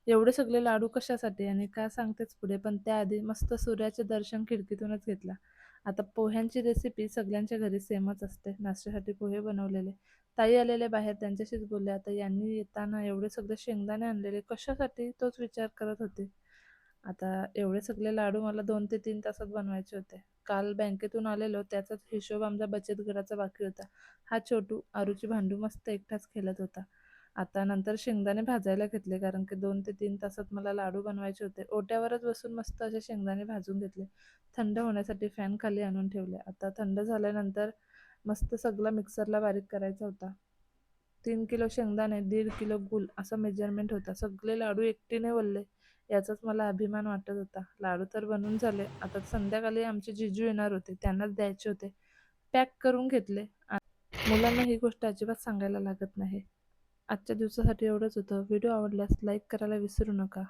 एवढे सगळे लाडू कशासाठी आणि का सांगतेच पुढे, पण त्याआधी मस्त सूर्याचे दर्शन खिडकीतूनच घेतला. आता पोह्यांची रेसिपी सगळ्यांच्या घरी सेमच असते. नाश्त्यासाठी पोहे बनवलेले. ताई आलेले बाहेर त्यांच्याशीच बोलले. आता यांनी येताना एवढे सगळे शेंगदाणे आणलेले कशासाठी तोच विचार करत होते. आता एवढे सगळे लाडू मला 2 ते 3 तासात बनवायचे होते. काल बँकेतून आलेलो त्याचाच हिशोब आमचा बचत गटाचा बाकी होता. हा छोटू आरूची भांडू मस्त एकटाच खेळत होता. आता नंतर शेंगदाणे भाजायला घेतले कारण की 2 ते 3 तासात मला लाडू बनवायचे होते. ओट्यावरच बसून मस्त असे शेंगदाणे भाजून घेतले. थंड होण्यासाठी फॅन खाली आणून ठेवले. आता थंड झाल्यानंतर मस्त सगळं मिक्सरला बारीक करायचा होता. 3 किलो शेंगदाणे, 1.5 किलो गूळ असं मेजरमेंट होता. सगळे लाडू एकटीने वळले. याचाच मला अभिमान वाटत होता. लाडू तर बनून झाले. आता संध्याकाळी आमचे जिजू येणार होते. त्यांनाच द्यायचे होते. पॅक करून घेतले. मुलांना ही गोष्ट अजिबात सांगायला लागत नाही. आजच्या दिवसासाठी एवढंच होतं. व्हिडिओ आवडल्यास लाईक करायला विसरू नका.